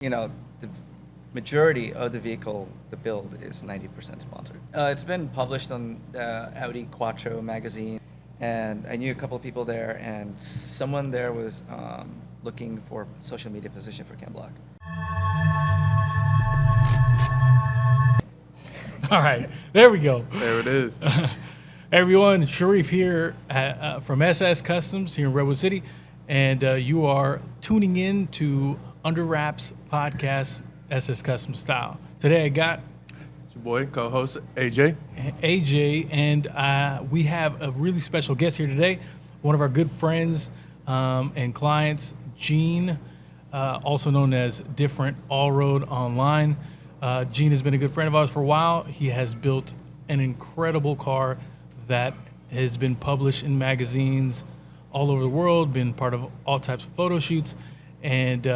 The majority of the vehicle, the build is 90% sponsored. It's been published on Audi Quattro magazine, and I knew a couple of people there, and someone there was looking for social media position for Ken Block. All right, there we go. There it is. Everyone, Shareef here from SS Customs here in Redwood City, and you are tuning in to Under Wraps Podcast, SS Customs Style. Today I got It's your boy, co-host AJ. And we have a really special guest here today, one of our good friends and clients, Gene, also known as Different All-Road Online. Gene has been a good friend of ours for a while. He has built an incredible car that has been published in magazines all over the world, been part of all types of photo shoots, and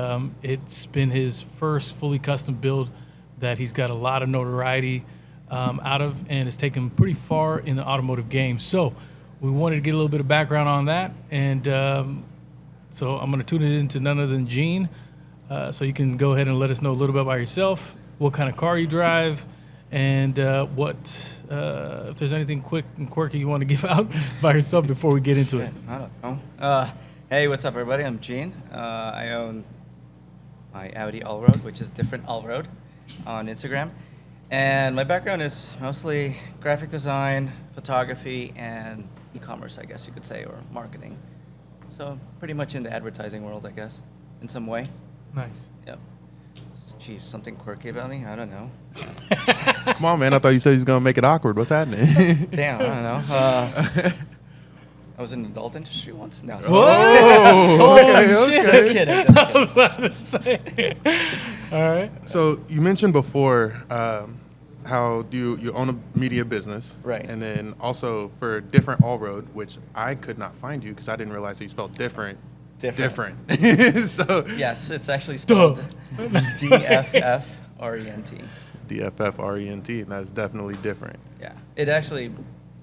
it's been his first fully custom build that he's got a lot of notoriety out of, and it's taken pretty far in the automotive game. So we wanted to get a little bit of background on that, and so I'm going to tune it into none other than Gene, so you can go ahead and let us know a little bit about yourself, what kind of car you drive, and if there's anything quick and quirky you want to give out by yourself before we get into it. I don't know. Hey, what's up, everybody? I'm Gene. I own my Audi Allroad, which is Different Allroad, on Instagram. And my background is mostly graphic design, photography, and e-commerce, I guess you could say, or marketing. So pretty much in the advertising world, I guess, in some way. Nice. Yep. Geez, something quirky about me? I don't know. Come on, man. I thought you said you was going to make it awkward. What's happening? Damn, I don't know. I was in the adult industry once. No. Whoa! Okay. Just kidding. Just kidding. I was about to say. All right. So you mentioned before how you own a media business. Right. And then also for Different All-Road, which I could not find you because I didn't realize that you spelled different. Different. So Yes, it's actually spelled D-F-F-R-E-N-T. D-F-F-R-E-N-T, and that's definitely different. Yeah. It actually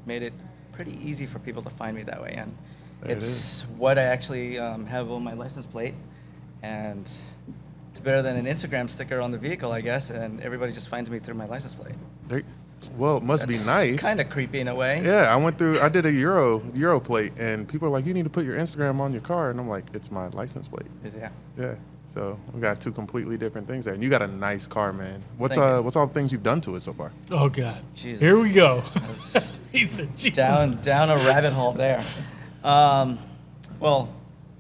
made it pretty easy for people to find me that way. And it's what I actually have on my license plate. And it's better than an Instagram sticker on the vehicle, I guess. And everybody just finds me through my license plate. Well, it must be nice. Kind of creepy in a way. Yeah, I did a Euro plate, and people are like, you need to put your Instagram on your car. And I'm like, it's my license plate. Yeah. Yeah. So we got two completely different things there. And you got a nice car, man. What's Thank you. what's all the things you've done to it so far? Oh, God. Jesus. Here we go. That's He said, Jesus. down a rabbit hole there. Well,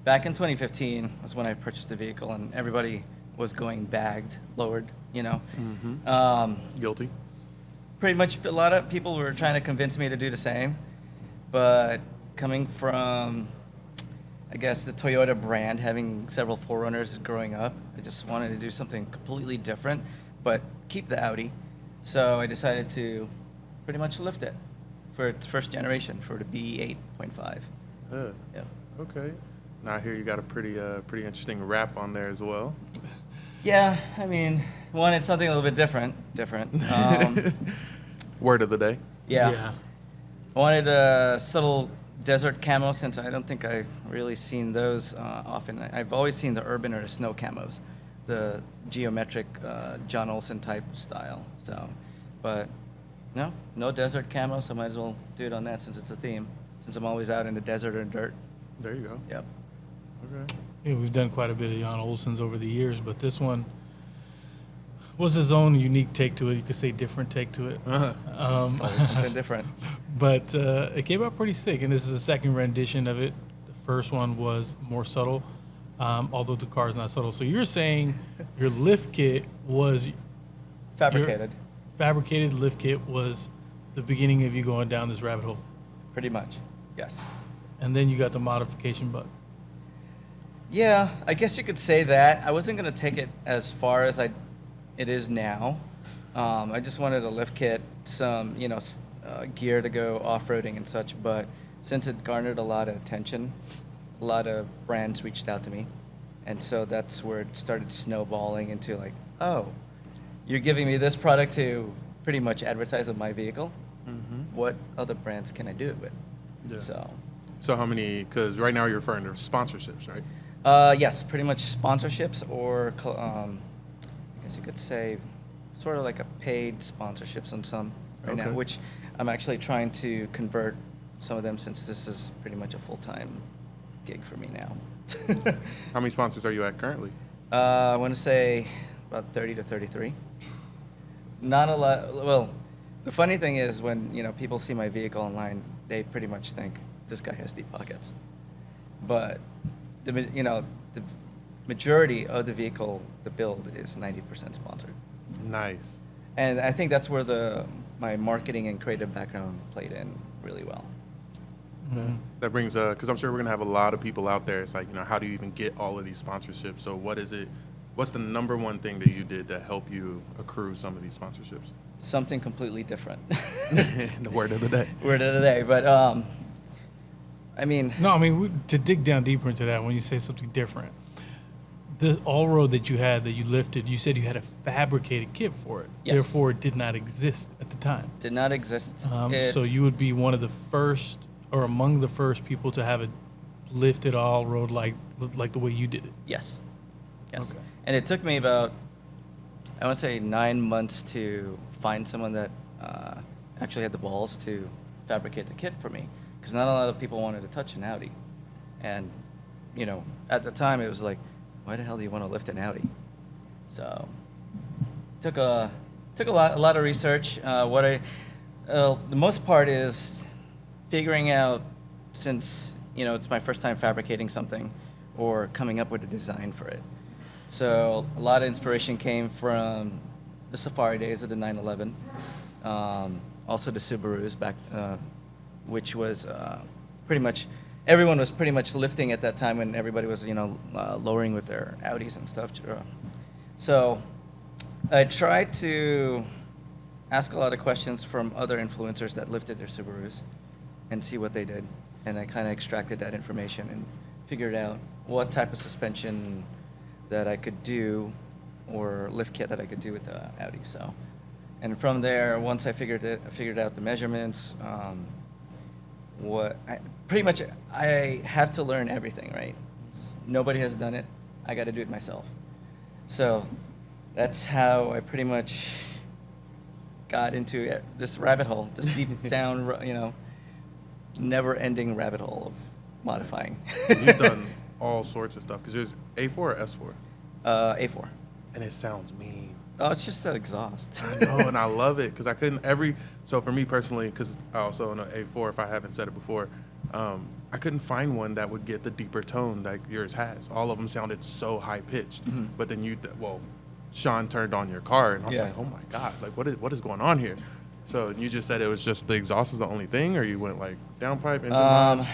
back in 2015 was when I purchased the vehicle, and everybody was going bagged, lowered, you know. Mm-hmm. Guilty. Pretty much a lot of people were trying to convince me to do the same, but coming from, I guess, the Toyota brand, having several 4Runners growing up, I just wanted to do something completely different, but keep the Audi. So I decided to pretty much lift it for its first generation, for the B8.5. Yep. Okay. Now I hear you got a pretty interesting wrap on there as well. Yeah, I mean, wanted something a little bit different. Word of the day. Yeah. I wanted a subtle desert camo, since I don't think I've really seen those often. I've always seen the urban or the snow camos, the geometric John Olsen type style. So, but no desert camo, so I might as well do it on that since it's a theme, since I'm always out in the desert or dirt. There you go. Yep. Okay. Yeah, we've done quite a bit of Jan Olsen's over the years, but this one was his own unique take to it. You could say different take to it. It's always something different. But it came out pretty sick, and this is the second rendition of it. The first one was more subtle, although the car is not subtle. So you're saying your lift kit was Fabricated. Fabricated lift kit was the beginning of you going down this rabbit hole. Pretty much, yes. And then you got the modification bug. Yeah, I guess you could say that. I wasn't going to take it as far as it is now. I just wanted a lift kit, some gear to go off-roading and such, but since it garnered a lot of attention, a lot of brands reached out to me, and so that's where it started snowballing into like, oh, you're giving me this product to pretty much advertise on my vehicle. Mm-hmm. What other brands can I do it with? Yeah. So how many, because right now you're referring to sponsorships, right? Yes, pretty much sponsorships or guess you could say, sort of like a paid sponsorships on some right now, Okay. which I'm actually trying to convert some of them since this is pretty much a full-time gig for me now. How many sponsors are you at currently? I want to say about 30 to 33. Not a lot. Well, the funny thing is when people see my vehicle online, they pretty much think this guy has deep pockets. But the majority of the vehicle, the build is 90% sponsored, Nice. and I think that's where my marketing and creative background played in really well. Mhm. That brings, because I'm sure we're going to have a lot of people out there. It's like, how do you even get all of these sponsorships? So what's the number one thing that you did to help you accrue some of these sponsorships? Something completely different. The word of the day. Word of the day, but I mean, No, I mean, to dig down deeper into that, when you say something different, the all-road that you had, that you lifted, you said you had a fabricated kit for it. Yes. Therefore, it did not exist at the time. did not exist. So you would be one of the first, or among the first people to have it lifted all-road like the way you did it. Yes. Yes. Okay. And it took me about, I want to say 9 months to find someone that actually had the balls to fabricate the kit for me. Because not a lot of people wanted to touch an Audi. And, at the time it was like, why the hell do you want to lift an Audi? So, took a lot of research. The most part is figuring out, since, it's my first time fabricating something or coming up with a design for it. So a lot of inspiration came from the Safari days of the 911, also the Subarus back, which was pretty much, everyone was pretty much lifting at that time when everybody was, lowering with their Audis and stuff. So I tried to ask a lot of questions from other influencers that lifted their Subarus and see what they did. And I kind of extracted that information and figured out what type of suspension that I could do, or lift kit that I could do with the Audi. So, and from there, once I figured out the measurements, pretty much I have to learn everything, right? Nobody has done it. I got to do it myself. So that's how I pretty much got into this rabbit hole, this deep down, never-ending rabbit hole of modifying. You've done all sorts of stuff, because there's A4 or S4? A4. And it sounds mean. Oh, it's just the exhaust. I know, and I love it, because I couldn't so for me personally, because I also own an A4, if I haven't said it before, I couldn't find one that would get the deeper tone that yours has. All of them sounded so high-pitched. Mhm. But then Sean turned on your car, and I was Yeah. like, oh my God, like what is going on here? So you just said it was just the exhaust is the only thing, or you went like downpipe, engine mods?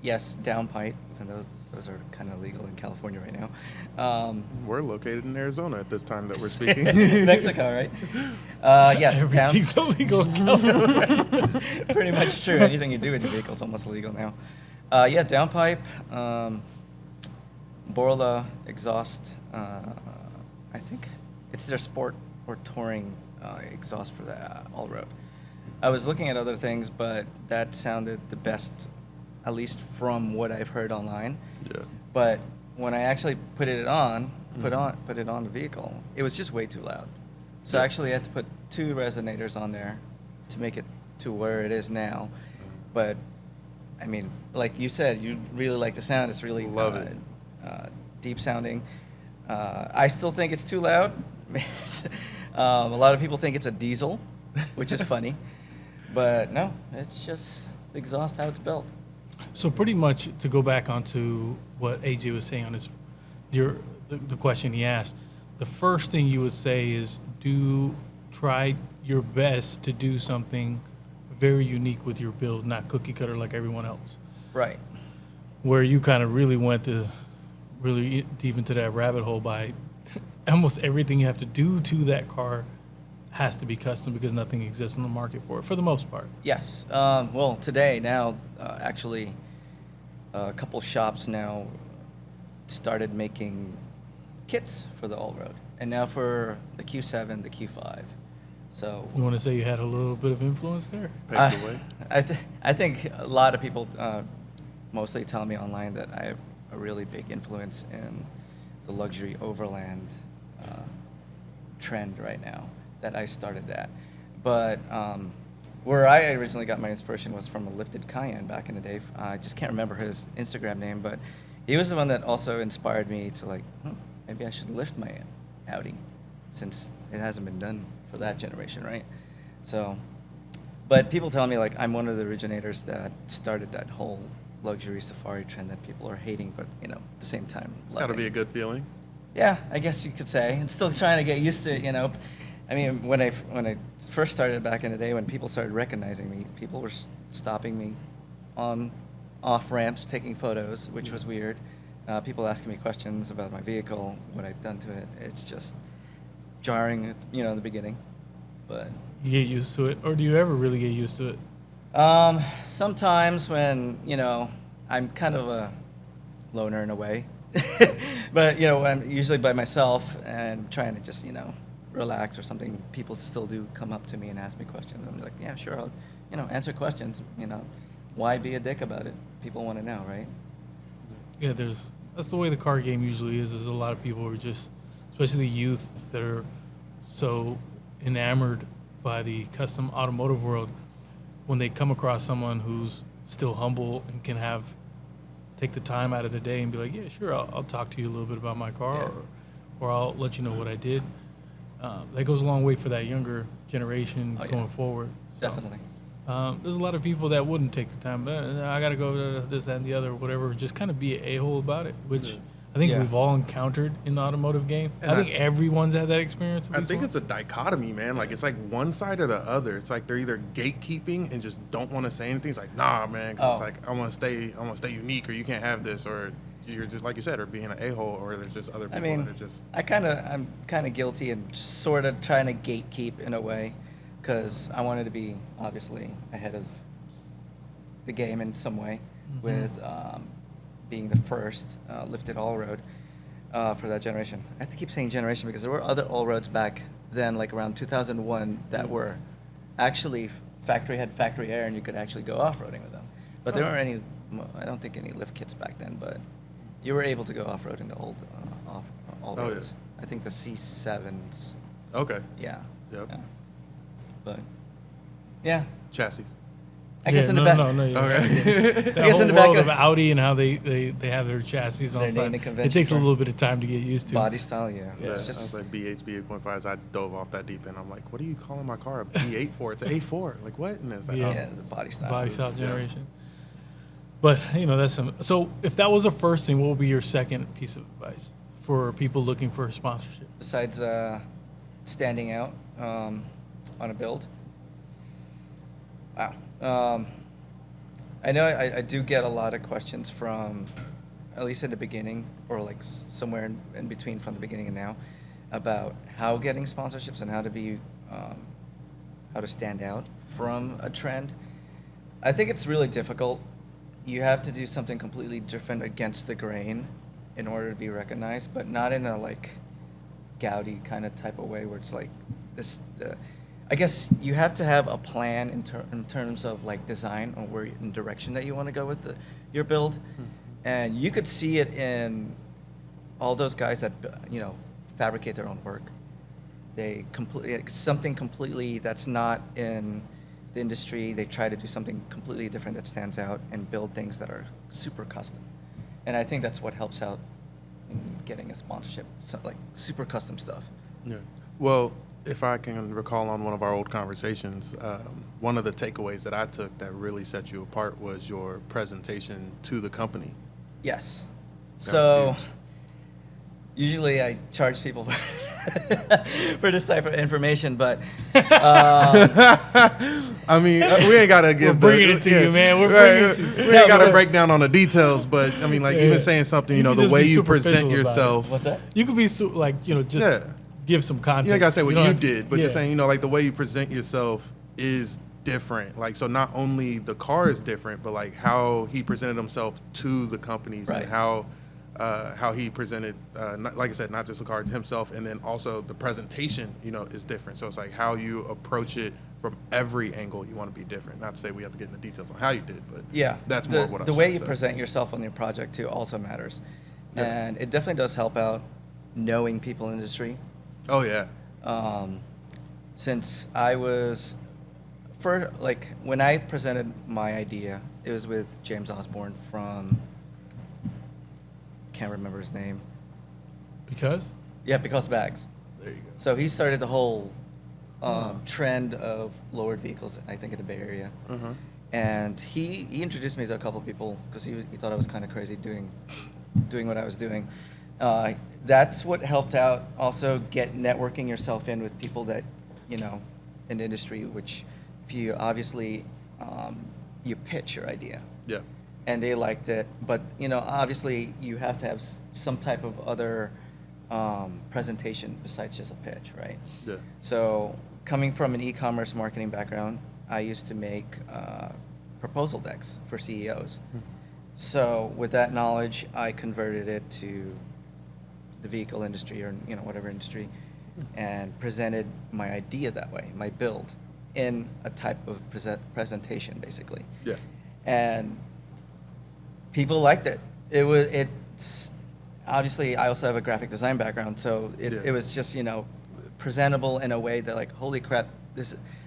Yes, downpipe, and those are kind of legal in California right now. We're located in Arizona at this time that we're speaking. Mexico, right? Yes, Everything's illegal in California. It's pretty much true. Anything you do with your vehicle is almost illegal now. Yeah, downpipe, Borla exhaust. I think it's their sport or touring exhaust for the all-road. I was looking at other things, but that sounded the best, at least from what I've heard online. Yeah. But when I actually put it on the vehicle, it was just way too loud. So I actually had to put 2 resonators on there to make it to where it is now. But I mean, like you said, you really like the sound. It's really Love it. Deep sounding. I still think it's too loud. A lot of people think it's a diesel, which is funny. But no, it's just the exhaust, how it's built. So pretty much, to go back onto what AJ was saying on the question he asked, the first thing you would say is try your best to do something very unique with your build, not cookie cutter like everyone else. Right. Where you kind of really went really deep into that rabbit hole by almost everything you have to do to that car has to be custom, because nothing exists in the market for it, for the most part. Yes. Well, today, now, actually, a couple shops now started making kits for the all-road. And now for the Q7, the Q5. So You want to say you had a little bit of influence there? Paved the way. I think a lot of people mostly tell me online that I have a really big influence in the luxury overland trend right now that I started that. But where I originally got my inspiration was from a lifted Cayenne back in the day. I just can't remember his Instagram name, but he was the one that also inspired me to like, maybe I should lift my Audi, since it hasn't been done for that generation, right? So, but people tell me like I'm one of the originators that started that whole luxury safari trend that people are hating, but you know, at the same time, It's got to be a good feeling. yeah, I guess you could say. I'm still trying to get used to it, you know. I mean, when I first started back in the day, when people started recognizing me, people were stopping me on off ramps, taking photos, which was weird. People asking me questions about my vehicle, what I've done to it. It's just jarring, you know, in the beginning. But You get used to it, or do you ever really get used to it? sometimes when, you know, I'm kind of a loner in a way, but you know, when I'm usually by myself and trying to just, you know, relax or something, people still do come up to me and ask me questions. I'm like, yeah, sure, I'll, you know, answer questions. You know, why be a dick about it? People want to know, right? Yeah, that's the way the car game usually is. There's a lot of people who are just, especially youth, that are so enamored by the custom automotive world. When they come across someone who's still humble and can take the time out of the day and be like, yeah, sure, I'll talk to you a little bit about my car, Yeah. or I'll let you know what I did. That goes a long way for that younger generation going forward. So, Definitely. there's a lot of people that wouldn't take the time. I got to go to this, that, and the other, whatever. Just kind of be an a-hole about it, which I think Yeah. we've all encountered in the automotive game. And I think everyone's had that experience. at I least think once. it's a dichotomy, man. Like, it's like one side or the other. It's like they're either gatekeeping and just don't want to say anything. It's like, nah, man, 'cause it's like I want to stay unique, or you can't have this, or you're just like you said, or being an a-hole, or there's just other people that are just. I'm kind of guilty and sort of trying to gatekeep in a way, because I wanted to be obviously ahead of the game in some way, with being the first lifted all road for that generation. I have to keep saying generation because there were other all roads back then, like around 2001, that were actually factory air, and you could actually go off roading with them. But there weren't any. I don't think any lift kits back then, but you were able to go off road in the old all Oh, roads. I think the C7s. Okay. Yeah. Yep. Yeah. But yeah, Chassis. I guess in the back. Okay. That I guess whole in the back world of of Audi and how they have their chassis on Their side, naming it conventions takes a are- little bit of time to get used to. Body style, yeah. Yeah. It's I was just like B8s, B8.5s. I dove off that deep end. I'm like, what are you calling my car a B8 for? It's an A4. Like, what? And it's like, Yeah. yeah, the body style. Body style Yeah. generation. But that's so. If that was the first thing, what would be your second piece of advice for people looking for a sponsorship? Besides standing out on a build. Wow. I know I do get a lot of questions from, at least in the beginning, or like somewhere in between from the beginning and now, about how getting sponsorships and how to be, how to stand out from a trend. I think it's really difficult. You have to do something completely different against the grain in order to be recognized, but not in a like Gaudi kind of type of way where it's like this. I guess you have to have a plan in terms of like design or where in direction that you want to go with your build, and you could see it in all those guys that fabricate their own work. They something completely that's not in the industry. They try to do something completely different that stands out and build things that are super custom. And I think that's what helps out in getting a sponsorship, like super custom stuff. Yeah. Well, if I can recall on one of our old conversations, one of the takeaways that I took that really set you apart was your presentation to the company. Yes. That So was huge. usually I charge people for this type of information, but I mean, we ain't gotta give. We're bringing it to you, man. We're bringing it to you. We ain't gotta because- break down on the details, but I mean, like Yeah. even saying something, You the can just way be you present superficial about it. yourself. what's that? You could be just Yeah. give some context. You ain't gotta say what don't you have to- did, but yeah. just saying, like the way you present yourself is different. Like, so not only the car is different, but like how he presented himself to the companies Right. and how he presented, not, like I said, not just the car himself, and then also the presentation, is different. So it's like how you approach it from every angle. You want to be different. Not to say we have to get into details on how you did, but Yeah, that's more of what I the was way trying you to say. present yourself on your project too also matters, Yeah. and it definitely does help out knowing people in the industry. Oh yeah, since I was when I presented my idea, it was with James Osborne from, can't remember his name. Because? Yeah, Because Bags. There you go. So he started the whole trend of lowered vehicles, I think, in the Bay Area. And he introduced me to a couple people because he thought I was kind of crazy doing what I was doing. That's what helped out. Also, get networking yourself in with people that, in the industry, which if you obviously you pitch your idea. Yeah. And they liked it, but obviously you have to have some type of other presentation besides just a pitch, right? Yeah. So coming from an e-commerce marketing background, I used to make proposal decks for CEOs. So with that knowledge, I converted it to the vehicle industry or whatever industry, and presented my idea that way, my build, in a type of presentation, basically. Yeah. And people liked it. It's obviously I also have a graphic design background, so it was just presentable in a way that like, holy crap,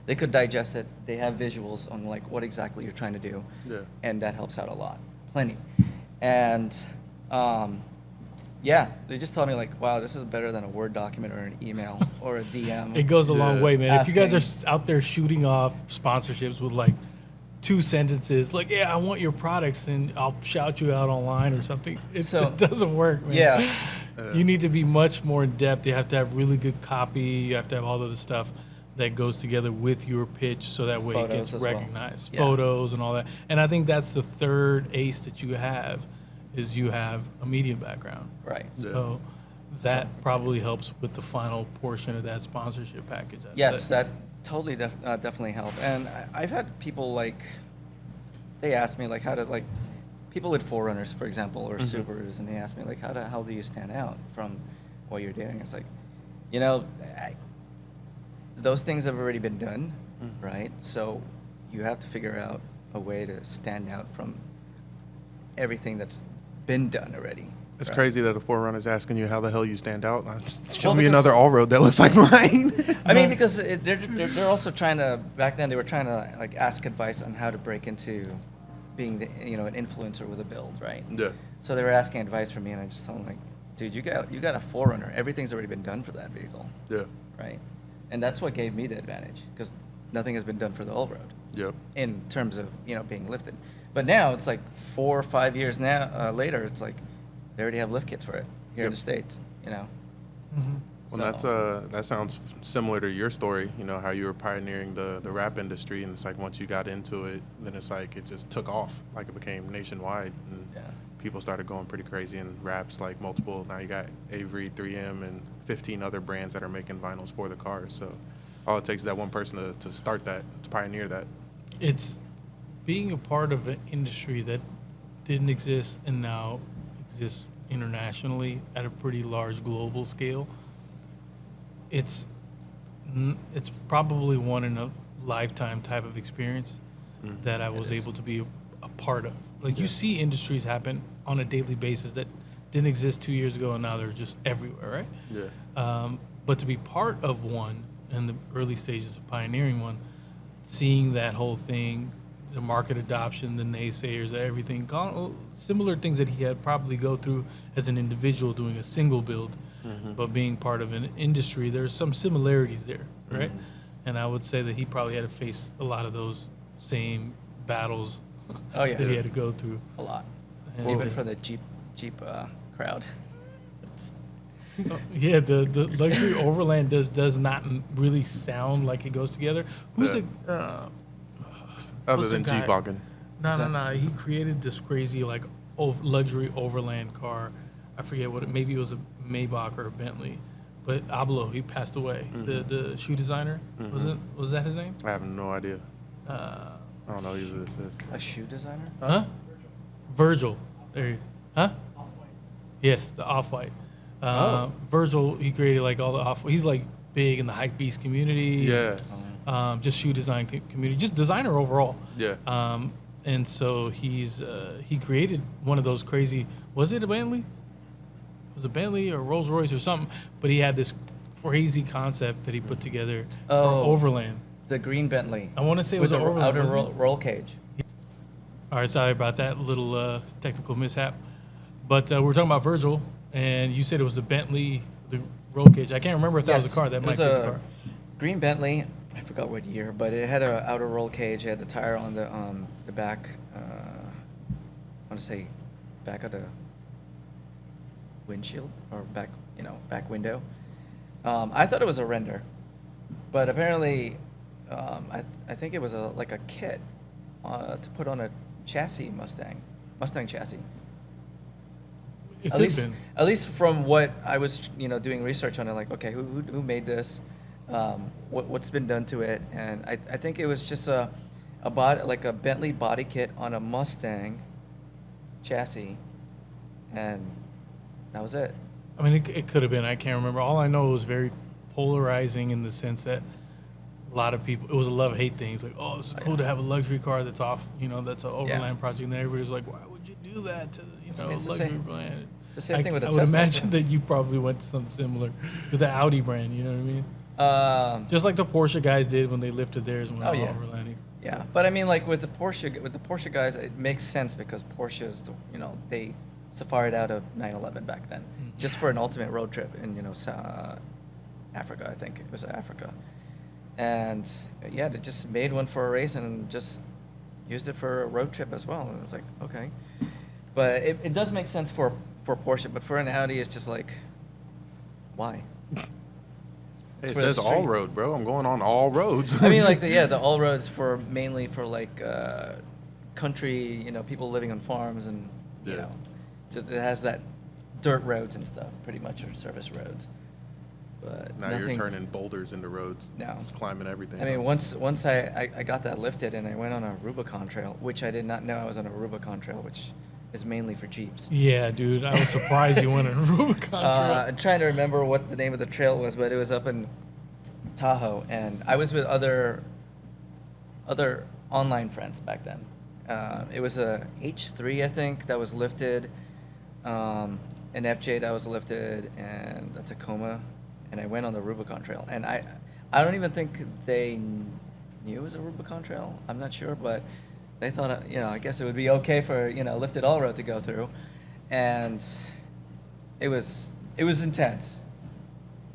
they could digest it. They have visuals on like what exactly you're trying to do. Yeah. And that helps out a lot, plenty. And yeah, they just told me like, wow, this is better than a Word document or an email or a DM. It goes a long way, man. If you guys Asking- are out there shooting off sponsorships with like 2 sentences, like, yeah, I want your products, and I'll shout you out online or something. It doesn't work, man. Yeah. You need to be much more in depth. You have to have really good copy. You have to have all of the stuff that goes together with your pitch, so that way it Photos gets as well. recognized. Yeah. Photos and all that. And I think that's the third ace that you have, is you have a media background. Right. Yeah. So that probably helps with the final portion of that sponsorship package. I'd Yes, say. that totally definitely helped. And I've had people like, they ask me like how to like, people with Forerunners, for example, or Subarus, and they ask me like, how do you stand out from what you're doing? It's like, those things have already been done, right? So you have to figure out a way to stand out from everything that's been done already. It's right? crazy that a Forerunner's asking you how the hell you stand out. Show Well, me because- another all-road that looks like mine. I mean, because they're also trying to, back then they were trying to like ask advice on how to break into being an influencer with a build, right? Yeah. So they were asking advice from me, and I just told them like, dude, you got a Forerunner. Everything's already been done for that vehicle, Yeah. right? And that's what gave me the advantage, because nothing has been done for the all road Yep. in terms of being lifted. But now it's like 4 or 5 years now later, it's like they already have lift kits for it here in Yep. the States, Well, that's that sounds similar to your story. How you were pioneering the rap industry, and it's like once you got into it, then it's like it just took off. Like it became nationwide, and Yeah. people started going pretty crazy in raps. Like multiple. Now you got Avery, 3M, and 15 other brands that are making vinyls for the cars. So all it takes is that one person to start that, to pioneer that. It's being a part of an industry that didn't exist and now exists internationally at a pretty large global scale. It's probably one in a lifetime type of experience that I was able to be a part of. Like, you see industries happen on a daily basis that didn't exist 2 years ago, and now they're just everywhere, right? Yeah. But to be part of one in the early stages of pioneering one, seeing that whole thing, the market adoption, the naysayers, everything, similar things that he had probably go through as an individual doing a single build, but being part of an industry, there's some similarities there, right? And I would say that he probably had to face a lot of those same battles Oh yeah, that he had to go through. a lot, And even for the Jeep crowd. yeah, the luxury overland does not really sound like it goes together. Who's Yeah. a Other what's the than guy? G-Wagon. No. He created this crazy like luxury overland car. I forget what maybe it was a Maybach or a Bentley, but Ablo, he passed away. The shoe designer, was that his name? I have no idea. Uh, I don't know who this is. A shoe designer? huh? Virgil. There he is. Huh? Yes, the Off-White. Virgil, he created like all the Off-White. He's like big in the hype beast community. Yeah. Just shoe design community, just designer overall. Yeah. And so he created one of those crazy. Was it a Bentley? It was a Bentley or Rolls Royce or something? But he had this crazy concept that he put together Oh. for Overland. The green Bentley I want to say it with was the an Overland. outer wasn't it? roll cage. All right, sorry about that little technical mishap. But we're talking about Virgil, and you said it was a Bentley, the roll cage. I can't remember if that was a car. That it might was be the a car. green Bentley. I forgot what year, but it had an outer roll cage. It had the tire on the back. I want to say back of the windshield or back, back window. I thought it was a render, but apparently, I think it was like a kit to put on a chassis Mustang chassis. It could have been. At least from what I was, doing research on it, like, okay, who made this? What's been done to it? And I think it was just a Bentley body kit on a Mustang chassis, and that was it. I mean, it could have been. I can't remember. All I know, it was very polarizing in the sense that a lot of people, it was a love-hate thing. It's like, oh, it's cool to have a luxury car that's off, that's an Overland project. And then everybody's like, why would you do that to, It's a the luxury same- brand? It's the same thing with the I would Tesla, imagine too. that you probably went to something similar with the Audi brand, you know what I mean? Um, Just like the Porsche guys did when they lifted theirs and went Oh, all yeah. Overlanding. Yeah, but I mean, like with the Porsche guys, it makes sense because Porsches, they safaried out of 911 back then, just for an ultimate road trip in Africa. I think it was Africa, and yeah, they just made one for a race and just used it for a road trip as well. And it was like, okay, but it does make sense for Porsche, but for an Audi, it's just like, why? Hey, It's it for the says all street. road, bro. I'm going on all roads. I mean, like the all roads mainly for like country, people living on farms and Yeah. so it has that dirt roads and stuff, pretty much, or service roads. But Now nothing, you're turning boulders into roads. No. Just climbing everything. I mean, once I got that lifted and I went on a Rubicon trail, which I did not know I was on a Rubicon trail, which is mainly for Jeeps. Yeah, dude. I was surprised you went on a Rubicon trail. I'm trying to remember what the name of the trail was, but it was up in Tahoe, and I was with other online friends back then. It was a H3, I think, that was lifted, an FJ that was lifted, and a Tacoma, and I went on the Rubicon Trail. And I don't even think they knew it was a Rubicon Trail. I'm not sure, but they thought, I guess it would be okay for, lifted all road to go through. And it was intense.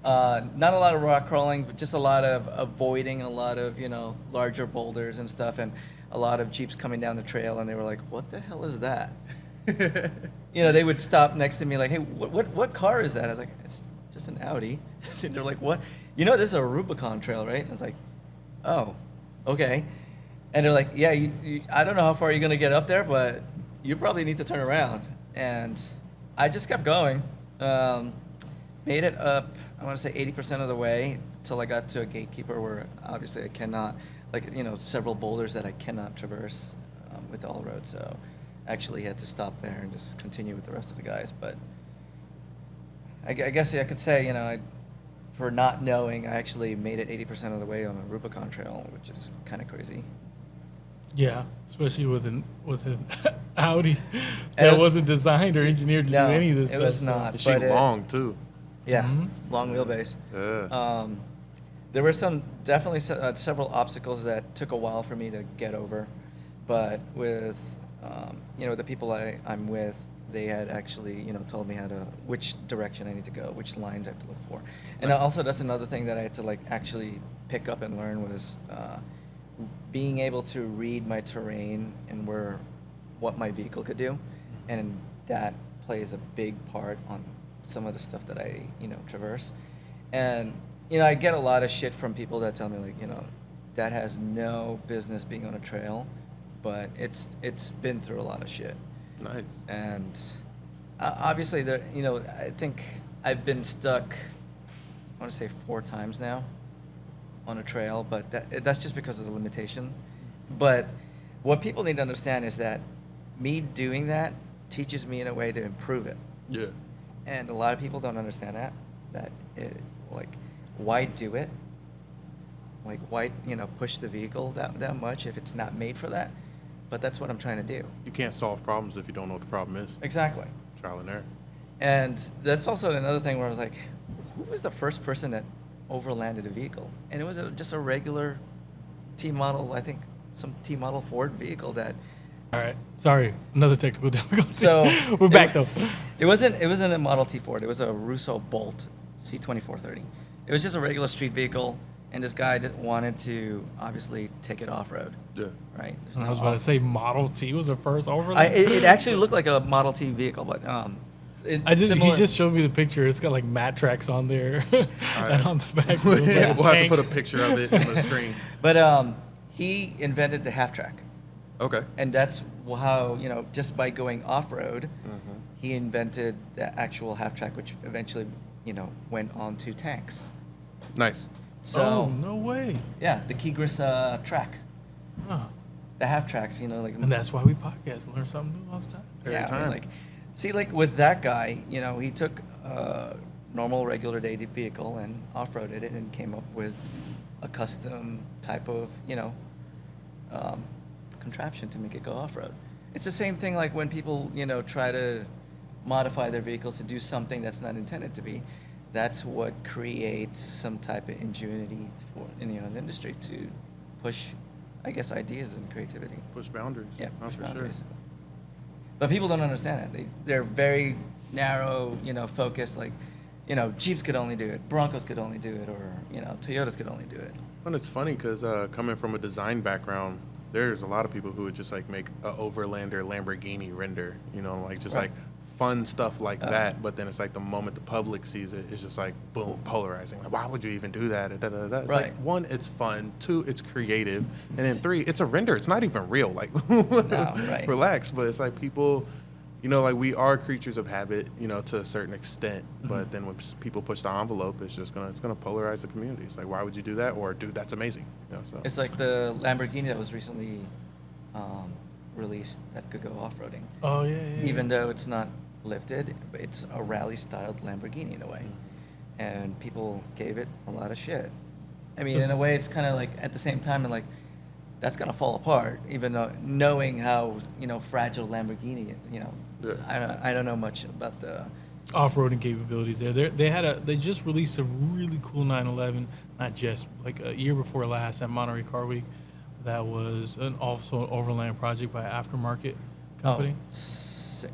Not a lot of rock crawling, but just a lot of avoiding a lot of, larger boulders and stuff, and a lot of Jeeps coming down the trail, and they were like, what the hell is that? They would stop next to me like, hey, what car is that? I was like, it's just an Audi. And they're like, what? This is a Rubicon trail, right? And I was like, oh, okay. And they're like, yeah, I don't know how far you're going to get up there, but you probably need to turn around. And I just kept going. Made it up, I want to say 80% of the way till I got to a gatekeeper where obviously I cannot, several boulders that I cannot traverse with the all road. So I actually had to stop there and just continue with the rest of the guys. But I guess I could say, for not knowing, I actually made it 80% of the way on a Rubicon trail, which is kind of crazy. Yeah, especially with an Audi And that it was- wasn't designed or engineered to No, do any of this it stuff. was so- not. Is she but long too? Yeah, Mhm. long wheelbase. Yeah. There were definitely several obstacles that took a while for me to get over, but with the people I'm with, they had actually told me which direction I need to go, which lines I have to look for, and Nice. also that's another thing that I had to actually pick up and learn was being able to read my terrain and what my vehicle could do, and that plays a big part on some of the stuff that I traverse. And I get a lot of shit from people that tell me that has no business being on a trail, but it's been through a lot of shit. Nice. And obviously I think I've been stuck, I want to say 4 times now on a trail, but that's just because of the limitation. But what people need to understand is that me doing that teaches me in a way to improve it. Yeah. And a lot of people don't understand why do it? Why, push the vehicle that much if it's not made for that? But that's what I'm trying to do. You can't solve problems if you don't know what the problem is. Exactly. Trial and error. And that's also another thing where I was like, who was the first person that overlanded a vehicle? And it was just a regular T model, I think some T model Ford vehicle that. All right. Sorry, another technical difficulty. So we're back though. It wasn't a Model T Ford. It was a Russo Bolt C2430. It was just a regular street vehicle, and this guy wanted to obviously take it off road. Yeah. Right. There's I no was about to off- say Model T was the first overland. it actually looked like a Model T vehicle, but He similar- just showed me the picture. It's got like mat tracks on there, and on the back. We'll it was like a have to tank. put a picture of it on the screen. But he invented the half track. Okay. And that's how, just by going off-road, Mm-hmm. he invented the actual half-track, which eventually, went on to tanks. Nice. So, Oh no way! yeah, the Kegris track, Huh. the half-tracks, like... And that's why we podcast, learn something new all the time. Every yeah, time. like with that guy, he took a normal, regular day vehicle and off-roaded it and came up with a custom type of, contraption to make it go off-road. It's the same thing like when people, try to modify their vehicles to do something that's not intended to be. That's what creates some type of ingenuity for in the industry to push, I guess, ideas and creativity. Push boundaries. Yeah, Oh, push for boundaries. sure. But people don't understand it. They're very narrow, focused. Like, Jeeps could only do it, Broncos could only do it, or Toyotas could only do it. And it's funny because coming from a design background, there's a lot of people who would just like make a overlander Lamborghini render, like just Right. like fun stuff like that. But then it's like the moment the public sees it, it's just like boom, polarizing. Like, why would you even do that? Da, da, da, da. It's Right. like, one, it's fun. Two, it's creative. And then three, it's a render. It's not even real. Like, right. relax. But it's like people, like we are creatures of habit, to a certain extent. But then when people push the envelope, it's gonna polarize the community. It's like, why would you do that? Or, dude, that's amazing. So It's like the Lamborghini that was recently released that could go off-roading. Oh yeah. Even though it's not lifted, but it's a rally-styled Lamborghini in a way. And people gave it a lot of shit. I mean, in a way, it's kind of like, at the same time, like, that's going to fall apart, even though knowing how, fragile Lamborghini, Yeah. I don't know much about the... off-roading capabilities there. They just released a really cool 911, not just like a year before last at Monterey Car Week. That was also an overland project by Aftermarket company.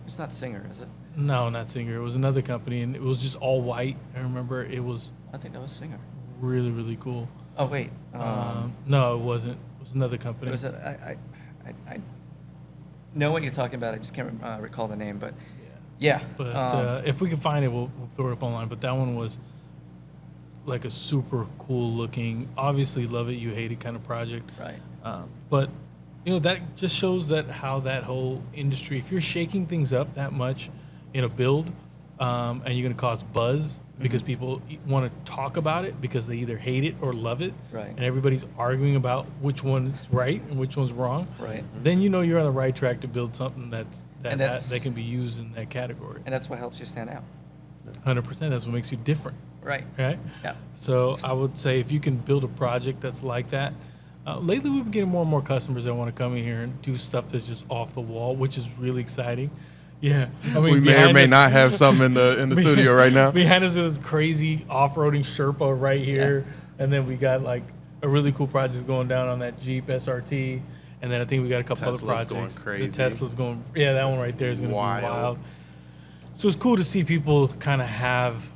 It's not Singer, is it? No, not Singer. It was another company, and it was just all white. I remember it was I think that was Singer. really, really cool. Oh, wait. No, it wasn't. It was another company. Was it? I know what you're talking about. I just can't recall the name, but yeah. But if we can find it, we'll throw it up online. But that one was like a super cool looking, obviously love it, you hate it kind of project. Right. But that just shows that how that whole industry, if you're shaking things up that much in a build, and you're going to cause buzz because people want to talk about it because they either hate it or love it, Right. and everybody's arguing about which one's right and which one's wrong, Right. then you're on the right track to build something that that's- can be used in that category. And that's what helps you stand out. 100%. That's what makes you different, Right. right? Yeah. So I would say if you can build a project that's like that. Lately, we've been getting more and more customers that want to come in here and do stuff that's just off the wall, which is really exciting. Yeah, I mean, we may or behind may us- not have something in the studio right now. Behind us is this crazy off-roading Sherpa right here, and then we got like a really cool project going down on that Jeep SRT, and then I think we got a couple Tesla's other projects. going crazy. The Tesla's going, yeah, that one right there is going to be wild. wild. So it's cool to see people kind of have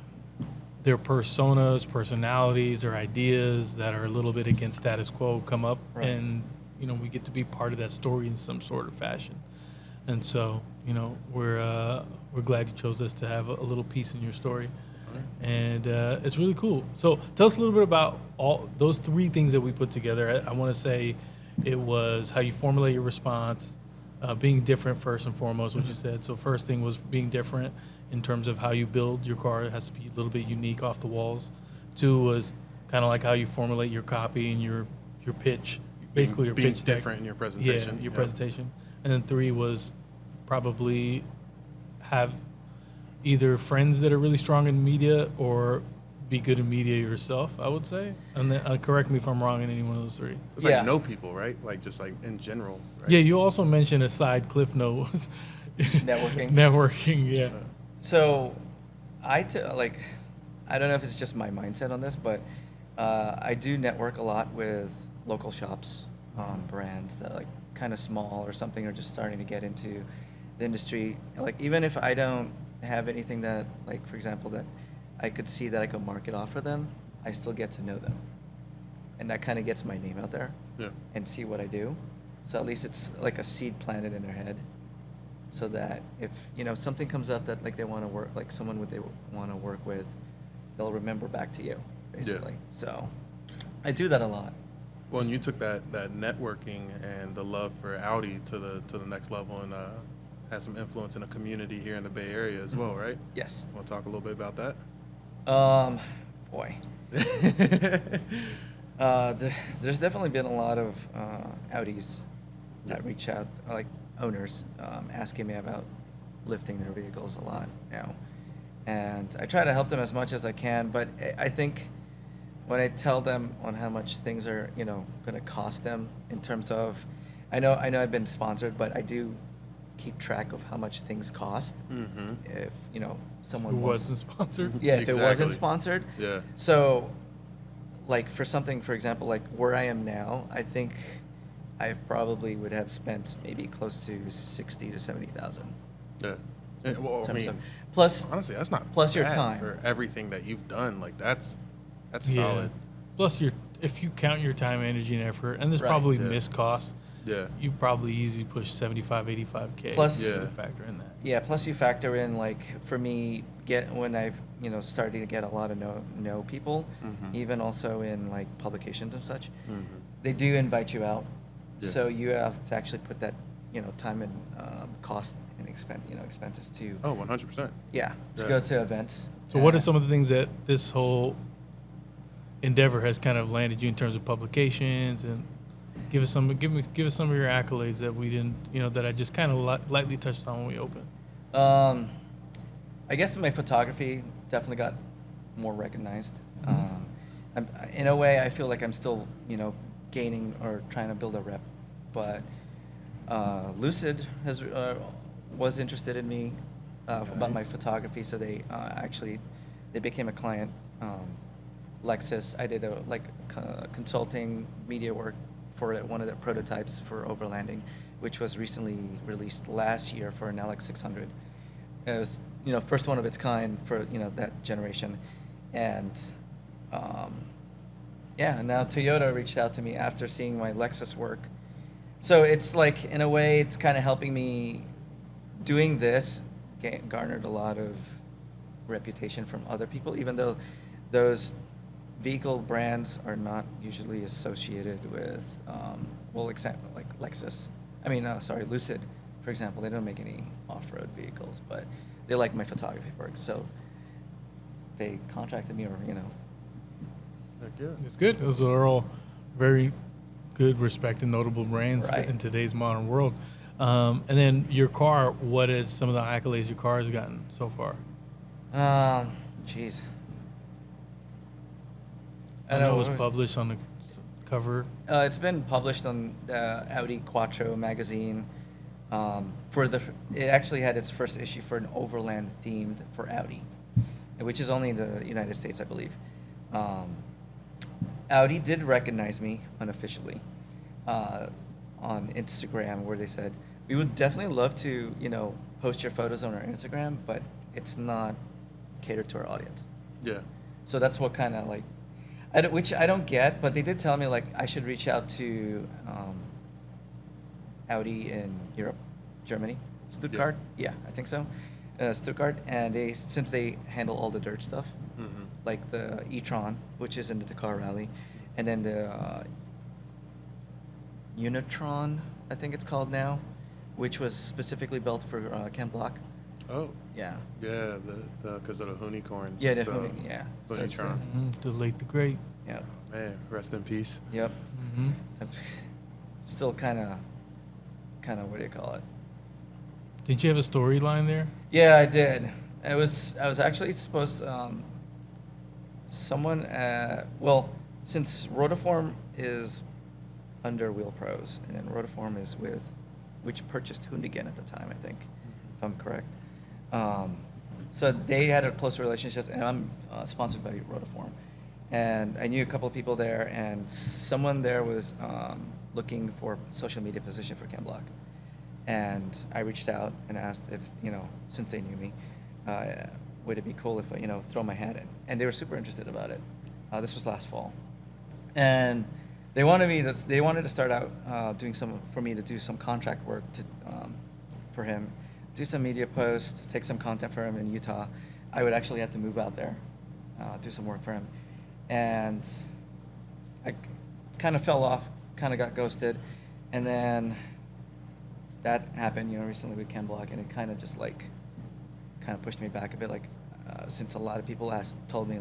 their personas, personalities, or ideas that are a little bit against status quo come up, Right. and we get to be part of that story in some sort of fashion. And so, we're glad you chose us to have a little piece in your story, and it's really cool. So tell us a little bit about all those three things that we put together. I want to say it was how you formulate your response, being different first and foremost, what you said. So first thing was being different in terms of how you build your car. It has to be a little bit unique off the walls. Two was kind of like how you formulate your copy and your pitch, basically your being pitch deck. different in your presentation. Yeah, your presentation. And then three was probably have either friends that are really strong in media or be good in media yourself, I would say. And then correct me if I'm wrong in any one of those three. It's like Yeah. know people, right? Like just like in general. Right? Yeah, you also mentioned a side cliff note. Networking. Networking, yeah. So, I don't know if it's just my mindset on this, but I do network a lot with local shops, brands that are like kind of small or something, or just starting to get into the industry. Like even if I don't have anything that, like for example, that I could see that I could market off for them, I still get to know them, and that kind of gets my name out there. Yeah. And see what I do. So at least it's like a seed planted in their head, so that if something comes up that like they want to work, like someone would they want to work with, they'll remember back to you basically. Yeah. So I do that a lot. Well, and you took that networking and the love for Audi to the next level, and had some influence in the community here in the Bay Area as well, right? Yes. Want to talk a little bit about that? Boy. There's definitely been a lot of Audis that reach out, like owners, asking me about lifting their vehicles a lot now. And I try to help them as much as I can, but I think when I tell them on how much things are, going to cost them in terms of, I know I've been sponsored, but I do keep track of how much things cost. Mm-hmm. If, someone Who wants, wasn't sponsored? yeah, if it wasn't Exactly. sponsored. Yeah. So, like for something, for example, like where I am now, I think I probably would have spent maybe close to 60 to 70,000. Yeah. And, well, I mean, Plus, honestly, that's not plus your bad time. for everything that you've done. Like that's Yeah. solid. Plus, if you count your time, energy, and effort, and there's Right. probably Yeah. missed costs, Yeah. you probably easily push 75, 85K. Plus- to Yeah. factor in that. yeah, plus you factor in like for me, when I've started to get a lot of know people, Mhm. even also in like publications and such, Mhm. they do invite you out. Yeah. So you have to actually put that time and cost and expenses to Oh, 100%. to Yeah. go to events. So, what are some of the things that this whole endeavor has kind of landed you in terms of publications? And give us some of your accolades that we didn't, that I just kind of lightly touched on when we opened. I guess my photography definitely got more recognized. Mm-hmm. In a way, I feel like I'm still, gaining or trying to build a rep. But Lucid was interested in me about my Nice. photography, so they became a client. Lexus, I did consulting media work for one of their prototypes for overlanding, which was recently released last year for an LX600. It was, first one of its kind for, that generation. And, now Toyota reached out to me after seeing my Lexus work. So it's like, in a way, it's kind of helping me doing this, garnered a lot of reputation from other people, even though those vehicle brands are not usually associated with, example, like Lexus. Lucid, for example, they don't make any off-road vehicles, but they like my photography work, so they contracted me, or Heck yeah. It's good. Those are all very good, respected, notable brands Right. in today's modern world. And then your car, what is some of the accolades your car has gotten so far? Jeez. I know it was what published on the cover. It's been published on Audi Quattro magazine. It actually had its first issue for an overland themed for Audi, which is only in the United States, I believe. Audi did recognize me unofficially on Instagram, where they said, "We would definitely love to, post your photos on our Instagram, but it's not catered to our audience." Yeah. So that's what kind of like, which I don't get, but they did tell me like I should reach out to Audi in Europe, Germany, Stuttgart. Yeah, I think so, Stuttgart, and since they handle all the dirt stuff, Mm-hmm. like the e-tron, which is in the Dakar Rally, and then the Unitron, I think it's called now, which was specifically built for Ken Block. Oh. Yeah. Yeah, because of the unicorns. Yeah, the so, yeah. So it's, Unitron. The late, the great. yeah. Man, rest in peace. Yep. Mm-hmm. I'm still kind of, what do you call it? Did you have a storyline there? Yeah, I did. I was actually supposed since Rotiform is under Wheel Pros, and then Rotiform is which purchased Hoonigan at the time, I think, if I'm correct. So they had a close relationship, and I'm sponsored by Rotiform. And I knew a couple of people there, and someone there was looking for social media position for Ken Block. And I reached out and asked if, since they knew me, would it be cool if I, throw my hat in? And they were super interested about it. This was last fall. And they wanted to start out for me to do some contract work for him, do some media posts, take some content for him in Utah. I would actually have to move out there, do some work for him. And I kind of fell off, kind of got ghosted. And then that happened, recently with Ken Block, and it kind of just pushed me back a bit. Since a lot of people told me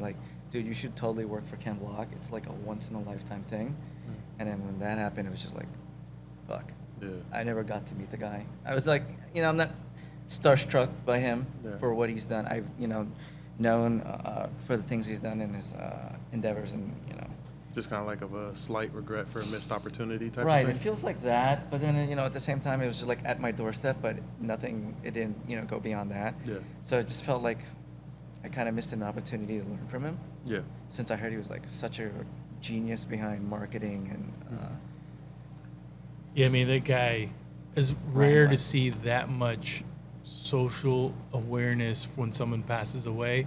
dude, you should totally work for Ken Block. It's like a once in a lifetime thing. Mm. And then when that happened, it was just fuck. Yeah. I never got to meet the guy. I was I'm not starstruck by him for what he's done. I've known for the things he's done in his endeavors, and just kind of a slight regret for a missed opportunity type right, of thing. it feels like that, but then at the same time it was just at my doorstep, but nothing, it didn't go beyond that. Yeah. So it just felt like I kind of missed an opportunity to learn from him. Yeah. Since I heard he was such a genius behind marketing and yeah, I mean, that guy is rare to see that much social awareness when someone passes away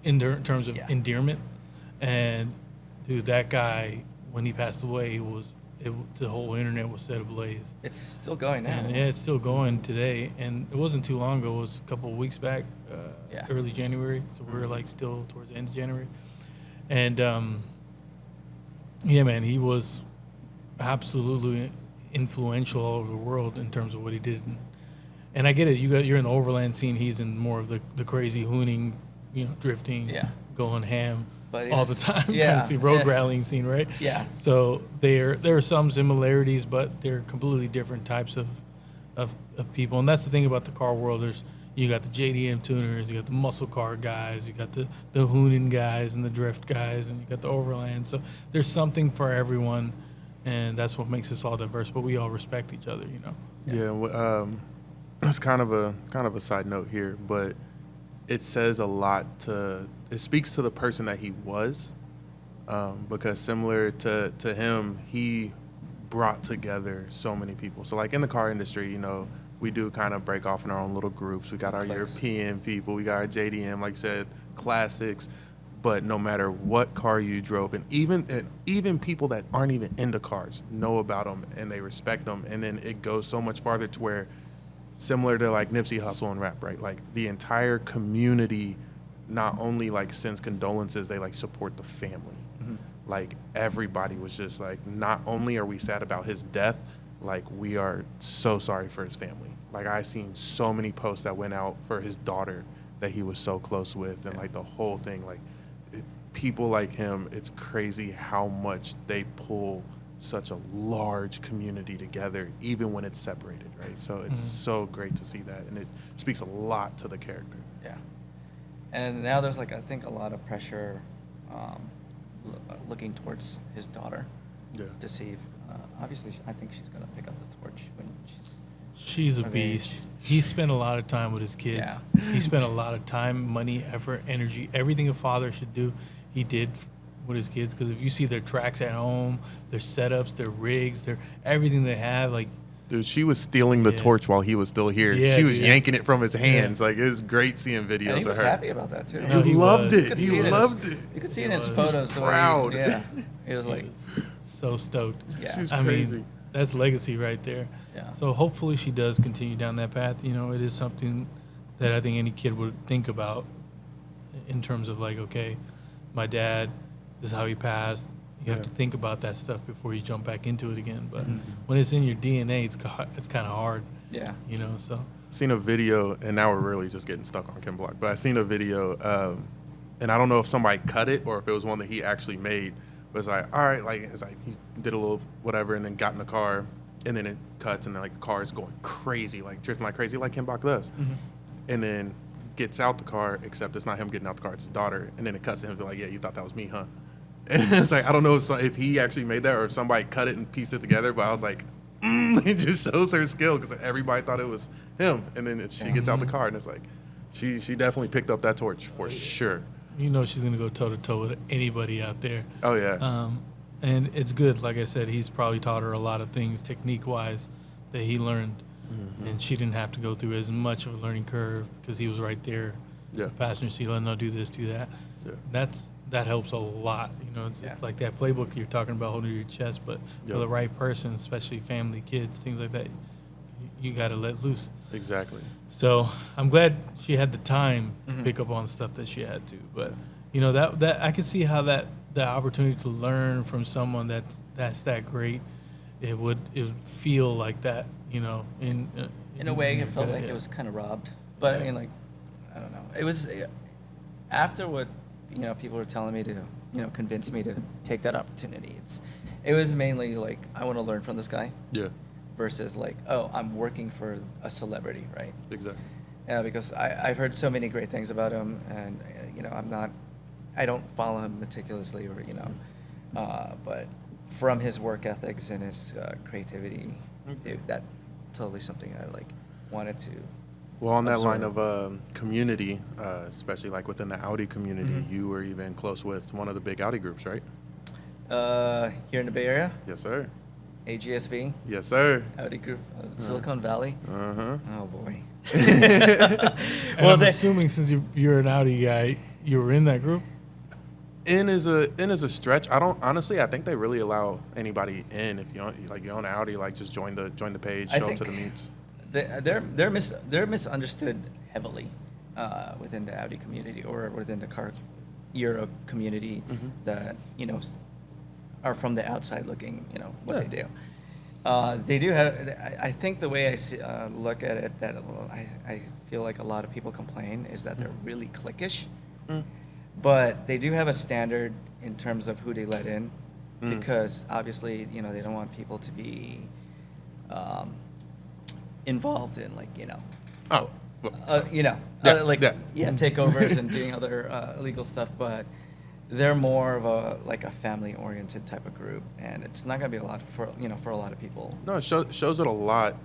in terms of endearment. And dude, that guy, when he passed away, the whole internet was set ablaze. It's still going now. And yeah, it's still going today. And it wasn't too long ago. It was a couple of weeks back, early January. So we're still towards the end of January. And yeah, man, he was absolutely influential all over the world in terms of what he did. And I get it. You're in the overland scene. He's in more of the crazy hooning, drifting, going ham all the time. Yeah. Kind of see road rallying scene, right? Yeah. So there are some similarities, but they're completely different types of people. And that's the thing about the car world. You got the JDM tuners, you got the muscle car guys, you got the hooning guys and the drift guys, and you got the overland. So there's something for everyone, and that's what makes us all diverse. But we all respect each other, Yeah. It's kind of a side note here, but it says a lot it speaks to the person that he was, because similar to him, he brought together so many people. So in the car industry, we do kind of break off in our own little groups. We got our European people, we got our JDM, like I said, classics. But no matter what car you drove, and even people that aren't even into cars know about them and they respect them. And then it goes so much farther to where, similar to Nipsey Hussle and rap, right? The entire community not only sends condolences, they support the family. Mm-hmm. Everybody was just not only are we sad about his death, we are so sorry for his family. I seen so many posts that went out for his daughter that he was so close with, and the whole thing, people like him, it's crazy how much they pull such a large community together, even when it's separated, right? So it's so great to see that, and it speaks a lot to the character. Yeah. And now there's I think a lot of pressure looking towards his daughter to see if, obviously I think she's going to pick up the torch when she's a beast. He spent a lot of time with his kids. Yeah. He spent a lot of time, money, effort, energy, everything a father should do, he did with his kids. Because if you see their tracks at home, their setups, their rigs, their everything they have, dude, she was stealing the torch while he was still here. Yeah, she was yanking it from his hands. It was great seeing videos of her. He was happy about that too. No, he loved it. He loved it. You could see in his photos. Proud. He was so stoked. Yeah. She's crazy. Mean, that's legacy right there. Yeah. So hopefully she does continue down that path. It is something that I think any kid would think about in terms of okay, my dad, this is how he passed. You have to think about that stuff before you jump back into it again. But when it's in your DNA, it's kind of hard. Yeah. So. Seen a video, and now we're really just getting stuck on Ken Block. But I seen a video, and I don't know if somebody cut it or if it was one that he actually made. But it's all right, it's he did a little whatever, and then got in the car, and then it cuts, and then the car is going crazy, drifting like crazy, like Ken Block does. Mm-hmm. And then gets out the car, except it's not him getting out the car, it's his daughter. And then it cuts to him, yeah, you thought that was me, huh? And it's I don't know if he actually made that or if somebody cut it and pieced it together, but I was it just shows her skill because everybody thought it was him. And then she gets out the car and it's She definitely picked up that torch for sure. You know she's gonna go toe to toe with anybody out there. Oh yeah. And it's good. Like I said, he's probably taught her a lot of things technique wise that he learned, and she didn't have to go through as much of a learning curve because he was right there, Yeah. passenger seat, letting her do this, do that. Yeah. That helps a lot. You know, it's like that playbook you're talking about holding to your chest, but for the right person, especially family, kids, things like that, you got to let loose. Exactly. So I'm glad she had the time to pick up on stuff that she had to. But you know that I could see how that opportunity to learn from someone that's that great, it would feel like that. You know, in a way, it felt like it was kind of robbed. But I mean, like, I don't know. It was after what people were telling me to convince me to take that opportunity. It was mainly like I want to learn from this guy. Yeah. Versus like, oh, I'm working for a celebrity, right? Exactly. Yeah, because I've heard so many great things about him, and I don't follow him meticulously, or but from his work ethics and his creativity, that totally something I like wanted to. Well, on that line absorb. of community, especially like within the Audi community, you were even close with one of the big Audi groups, right? Here in the Bay Area, Yes, sir. AGSV, Yes, sir. Audi Group, Silicon Valley. Uh-huh. Oh boy. And I'm assuming since you're an Audi guy, you were in that group. In is a stretch. I think they really allow anybody in if you own Audi, like just join the page, show up to the meets. They're misunderstood heavily within the Audi community or within the car Euro community that are from the outside looking what they do. They do have. I think the way I look at it, that I feel like a lot of people complain is that they're really cliquish, but they do have a standard in terms of who they let in, because obviously they don't want people to be involved in takeovers and doing other illegal stuff, but they're more of a family-oriented type of group, and it's not gonna be a lot for a lot of people. No, it shows it a lot.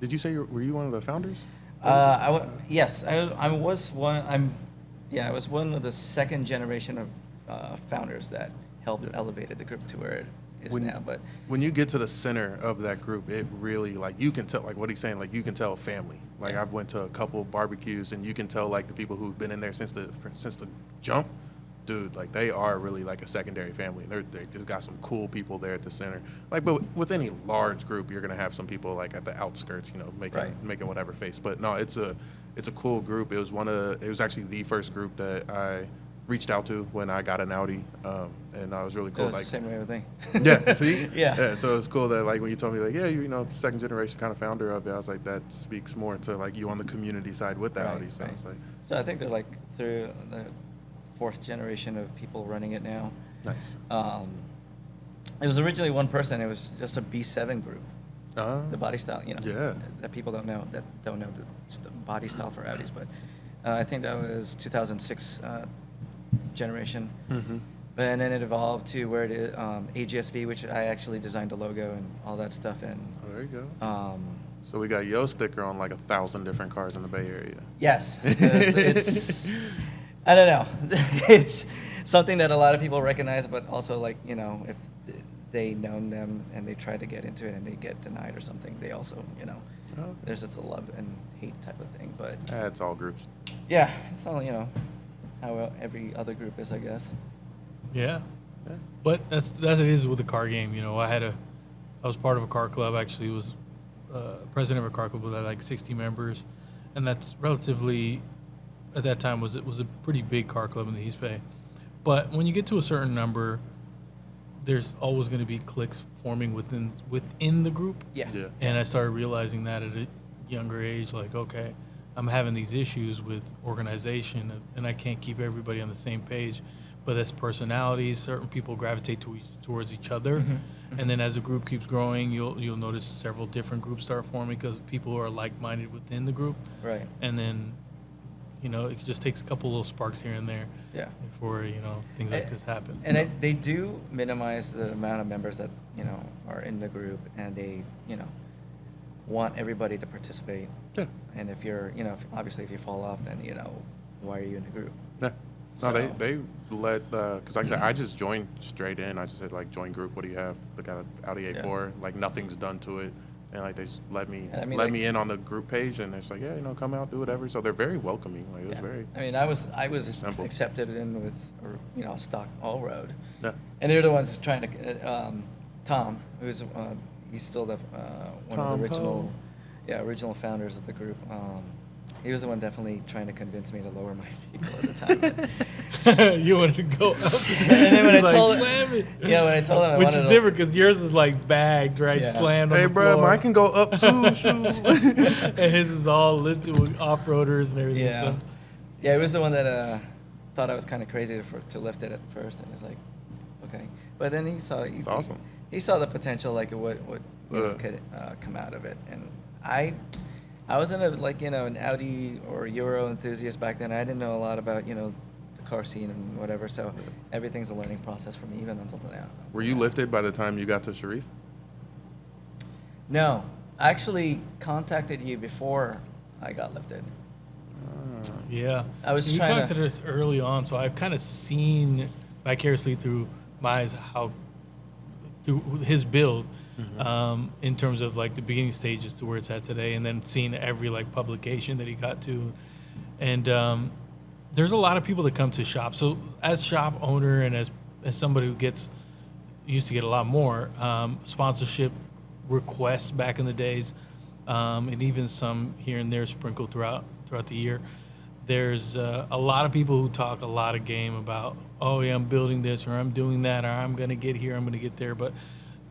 Did you say were you one of the founders? Yes, I was one. I was one of the second generation of founders that helped elevated the group to where it is now. But when you get to the center of that group, it really you can tell what he's saying. Like you can tell family. Like I've went to a couple barbecues, and you can tell the people who've been in there since the jump. Dude, they are really a secondary family. They just got some cool people there at the center. But with any large group, you're gonna have some people at the outskirts, making whatever face. But no, it's a cool group. It was actually the first group that I reached out to when I got an Audi, and I was really cool. It was the same way with me. Yeah, see, yeah. So it's cool that when you told me second generation kind of founder of it, I was like, that speaks more to you on the community side with the Audi. So it's so I think they're through the fourth generation of people running it now. Nice. It was originally one person. It was just a B7 group. The body style, Yeah. that people don't know the body style for Audis, but I think that was 2006 generation. But and then it evolved to where it is AGSV, which I actually designed the logo and all that stuff. And there you go. So we got Yo sticker on 1,000 different cars in the Bay Area. Yes, it's I don't know. It's something that a lot of people recognize, but also if they know them and they try to get into it and they get denied or something, they also there's just a love and hate type of thing. But it's all groups. Yeah, it's all how every other group is, I guess. Yeah. But that's it is with the car game. I was part of a car club. Actually, was president of a car club with 60 members, and that's relatively. At that time, was a pretty big car club in the East Bay. But when you get to a certain number, there's always going to be cliques forming within the group. Yeah. And I started realizing that at a younger age, okay, I'm having these issues with organization, and I can't keep everybody on the same page. But that's personalities. Certain people gravitate towards each other. And then as the group keeps growing, you'll notice several different groups start forming because people are like-minded within the group. Right. And then it just takes a couple little sparks here and there before, things like this happen. And they do minimize the amount of members that, are in the group, and they, want everybody to participate. Yeah. And if you're, obviously if you fall off, then, why are you in the group? Yeah. No, So- they let, because like I said, I just joined straight in. I just said, like, join group. What do you have? They got an Audi A4. Like, nothing's done to it. And, like, they just let me And I mean, like- me in on the group page. And it's like, yeah, come out, do whatever. So they're very welcoming. Like, it was Yeah. very, I mean, I was simple. accepted in with, stock all road. yeah. And they're the ones trying to, Tom, who's, he's still the, one Tom of the original, Poe. original founders of the group. He was the one definitely trying to convince me to lower my vehicle at the time. You wanted to go up. And then when I Like, told slam it. when I told him I Which wanted is to- different because yours is like bagged, right? Yeah. Slammed on Hey, the bro, floor. mine can go up too, shoes. And his is all lifted with off-roaders and everything. Yeah. So. Yeah, it was the one that thought I was kind of crazy to lift it at first, and it's like, okay. But then he saw It's awesome. He saw the potential, like what could come out of it, and I wasn't an Audi or Euro enthusiast back then. I didn't know a lot about the car scene and whatever. So everything's a learning process for me, even until now. Were you lifted by the time you got to Shareef? No, I actually contacted you before I got lifted. Yeah. I was you trying to- contacted us early on, so I've kind of seen vicariously through my eyes through his build, in terms of like the beginning stages to where it's at today, and then seeing every like publication that he got to, and there's a lot of people that come to shop. So as shop owner and as somebody who used to get a lot more sponsorship requests back in the days, and even some here and there sprinkled throughout the year. There's a lot of people who talk a lot of game about, oh yeah, I'm building this, or I'm doing that, or I'm gonna get here, I'm gonna get there, but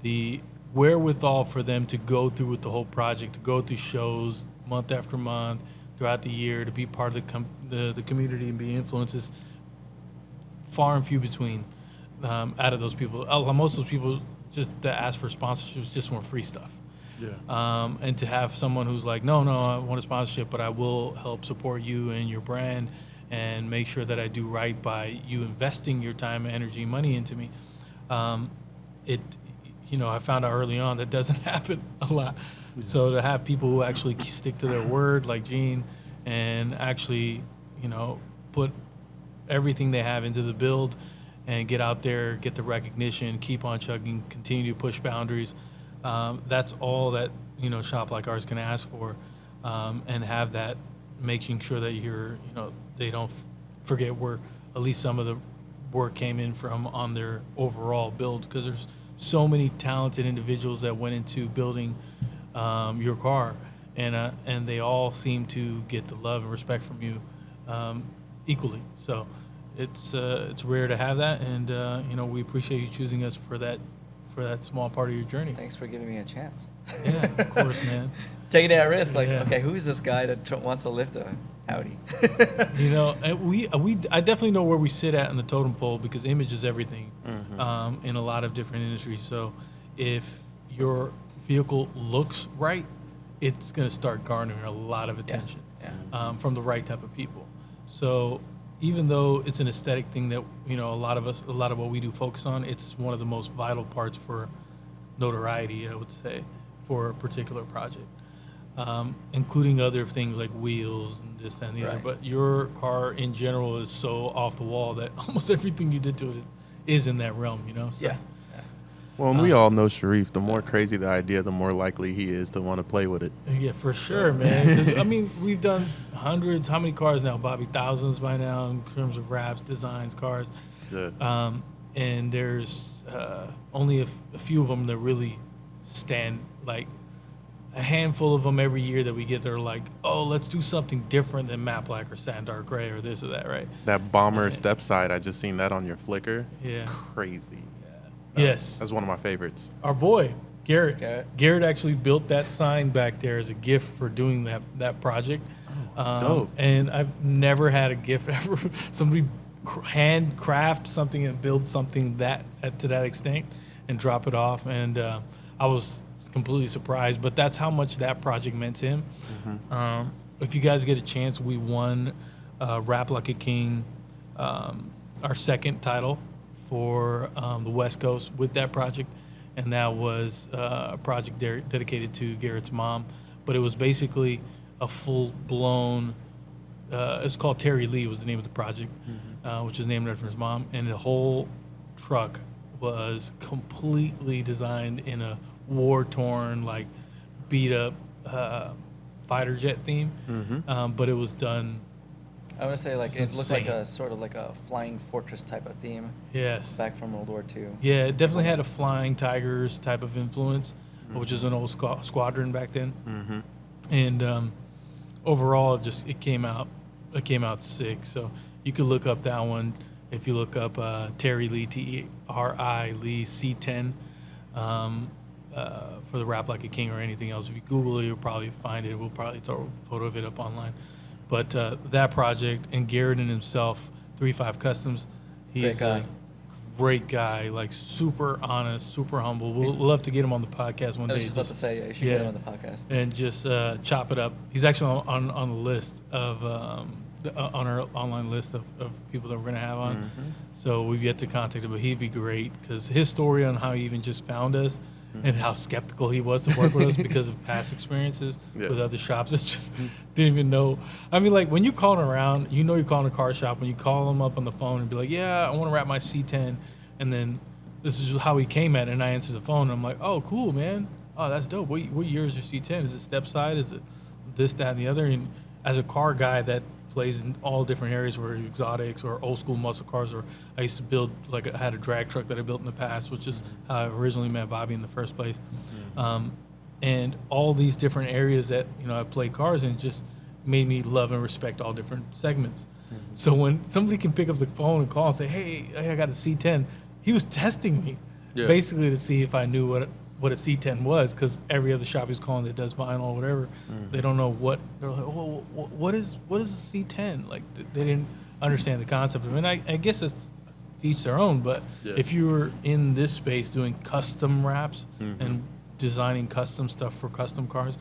the wherewithal for them to go through with the whole project, to go through shows month after month throughout the year, to be part of the community and be influences, far and few between out of those people. Most of those people just that ask for sponsorships just want free stuff. Yeah. And to have someone who's like, no, I want a sponsorship, but I will help support you and your brand and make sure that I do right by you investing your time, energy, money into me. I found out early on that doesn't happen a lot. Yeah. So to have people who actually stick to their word, like Gene, and actually, put everything they have into the build and get out there, get the recognition, keep on chugging, continue to push boundaries. That's all that shop like ours can ask for, and have that, making sure that they don't forget where at least some of the work came in from on their overall build, because there's so many talented individuals that went into building your car, and they all seem to get the love and respect from you equally. So it's rare to have that, and we appreciate you choosing us for that small part of your journey. Thanks for giving me a chance. Yeah, of course, man. Taking that risk, Yeah. okay, who's this guy that wants to lift a Audi? And I definitely know where we sit at in the totem pole, because image is everything in a lot of different industries. So if your vehicle looks right, it's going to start garnering a lot of attention from the right type of people. So even though it's an aesthetic thing that a lot of what we do focus on, it's one of the most vital parts for notoriety, I would say, for a particular project, including other things like wheels and this, that, and the other. Right. But your car in general is so off the wall that almost everything you did to it is in that realm, So, Yeah. Well, and we all know Shareef. The more crazy the idea, the more likely he is to want to play with it. Yeah, for sure, man. 'Cause, we've done hundreds. How many cars now, Bobby? Thousands by now in terms of wraps, designs, cars. Good. And there's only a few of them that really stand, like a handful of them every year that we get that are like, oh, let's do something different than matte black or sand dark gray or this or that, right? That bomber step side, I just seen that on your Flickr. Yeah. Crazy. Yes. That's one of my favorites. Our boy, Garrett. Garrett. Garrett actually built that sign back there as a gift for doing that project. Dope. And I've never had a gift ever. Somebody handcraft something and build something to that extent and drop it off. And I was completely surprised, but that's how much that project meant to him. Mm-hmm. If you guys get a chance, we won Rap Like a King, our second title for the West Coast with that project, and that was a project dedicated to Garrett's mom, but it was basically a full-blown. It's called Terry Lee was the name of the project, which is named after his mom, and the whole truck was completely designed in a war-torn, like beat-up fighter jet theme, but it was done. I want to say like it looked insane. like a sort of like a flying fortress type of theme Yes. back from World War II. Yeah, it definitely had a Flying Tigers type of influence, which is an old squadron back then. And overall, it came out sick. So you could look up that one if you look up Terry Lee, T-E-R-I Lee C10 for the Rap Like a King or anything else. If you Google it, you'll probably find it. We'll probably throw a photo of it up online. But that project, and Garrett and himself, 35 Customs, he's a great guy, like super honest, super humble. We'll love to get him on the podcast one I day. was just about to say, yeah, you should get him on the podcast. And just chop it up. He's actually on the list of on our online list of people that we're going to have on. So we've yet to contact him, but he'd be great because his story on how he even just found us and how skeptical he was to work with us because of past experiences with other shops. It's just didn't even know. I mean, like when you calling around, you know you're calling a car shop. When you call them up on the phone and be like, yeah, I want to wrap my C10. And then this is how he came at it. And I answered the phone. And I'm like, oh, cool, man. Oh, that's dope. What year is your C10? Is it step side? Is it this, that, and the other? And as a car guy that plays in all different areas, where exotics or old school muscle cars, or I used to build, like I had a drag truck that I built in the past, which is how I originally met Bobby in the first place. And all these different areas that, I played cars in just made me love and respect all different segments. So when somebody can pick up the phone and call and say, hey, I got a C10, he was testing me basically to see if I knew what a C10 was, because every other shop he's calling that does vinyl or whatever, they don't know what. They're like, oh, what is a C10? Like they didn't understand the concept of it. And I guess it's to each their own, but if you were in this space doing custom wraps and designing custom stuff for custom cars,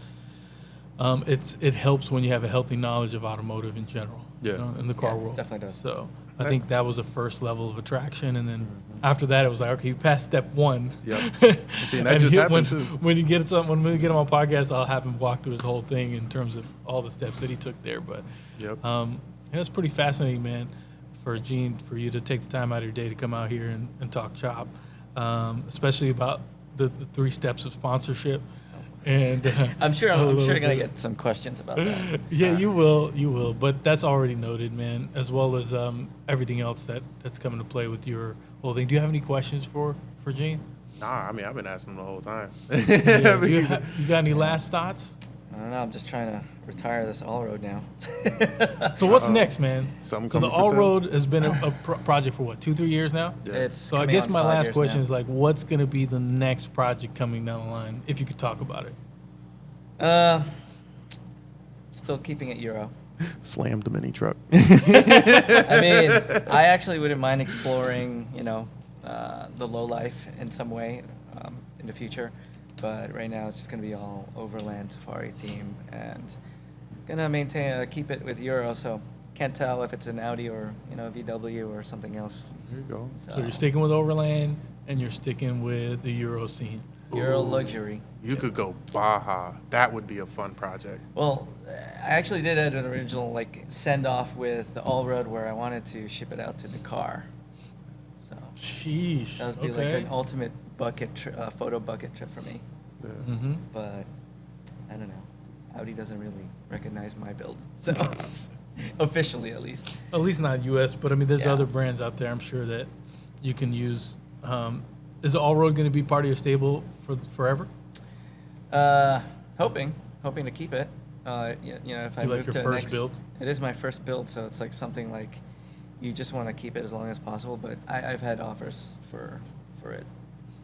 it helps when you have a healthy knowledge of automotive in general, in the car world. Definitely does. So I think that was the first level of attraction, and then after that, it was like, okay, you passed step one. Yep. See, that just happened too. When we get him on podcast, I'll have him walk through his whole thing in terms of all the steps that he took there. But it's pretty fascinating, man, for Gene, for you to take the time out of your day to come out here and talk shop, especially about the 3 steps of sponsorship. And I'm sure gonna get some questions about that. Yeah, you will. But that's already noted, man. As well as everything else that's coming to play with your whole thing. Do you have any questions for Gene? Nah, I mean I've been asking him the whole time. You got any last thoughts? I don't know. I'm just trying to retire this all road now. So what's next, man? Something So the coming for all sale? road has been a project for what, 2-3 years now? Yeah. It's So I coming guess on my 5 last years question now. is like, what's gonna be the next project coming down the line, if you could talk about it? Still keeping it Euro. Slammed the mini truck. I mean, I actually wouldn't mind exploring, the low life in some way in the future. But right now, it's just going to be all overland safari theme, and gonna keep it with Euro. So can't tell if it's an Audi or VW or something else. There you go. So you're sticking with Overland, and you're sticking with the Euro scene. Euro luxury. You could go Baja. That would be a fun project. Well, I actually did an original send off with the all road where I wanted to ship it out to Dakar. So Sheesh. that would be like an ultimate photo bucket trip for me. Yeah. Mm-hmm. But I don't know. Audi doesn't really recognize my build, so officially at least. At least not U.S., but I mean, there's Yeah. other brands out there I'm sure that you can use. Is the all-road going to be part of your stable for forever? Hoping to keep it. If I You like move your to first next, build? It is my first build, so it's like something like you just want to keep it as long as possible. But I've had offers for it.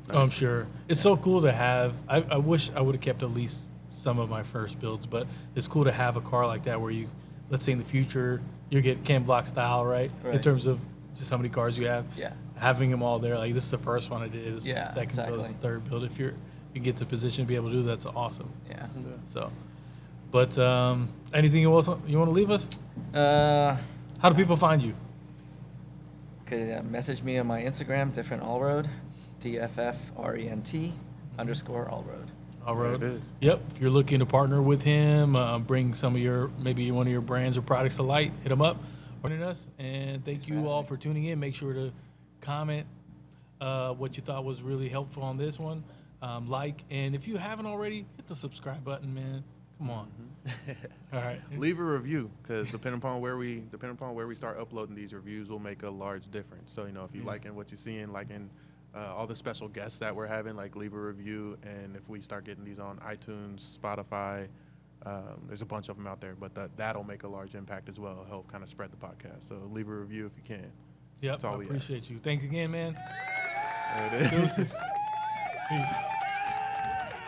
Oh, I'm sure. It's so cool to have. I wish I would have kept at least some of my first builds, but it's cool to have a car like that where you, let's say in the future, you get cam block style, right? In Right. terms of just how many cars you have. Yeah. Having them all there, like this is the first one I did, this is Yeah, the second build, this is the exactly. third build. If you get the position to be able to do that, that's awesome. Yeah. So, but anything you want to leave us? How do people find you? Could message me on my Instagram, different allroad, DFFRENT _allroad. All road. There it is. Yep. If you're looking to partner with him, bring some of your, maybe one of your brands or products to light, hit him up. Joining us. And thank you all for tuning in. Make sure to comment what you thought was really helpful on this one. Like, and if you haven't already, hit the subscribe button, man. Come on. All right. Leave a review, because depending upon where we start uploading these reviews will make a large difference. So, you know, if you liking what you're seeing, liking all the special guests that we're having, like, leave a review. And if we start getting these on iTunes, Spotify, there's a bunch of them out there, but that'll make a large impact as well. It'll help kind of spread the podcast. So leave a review if you can. Yep. I appreciate you. Thanks again, man. There it is. Deuces. Peace.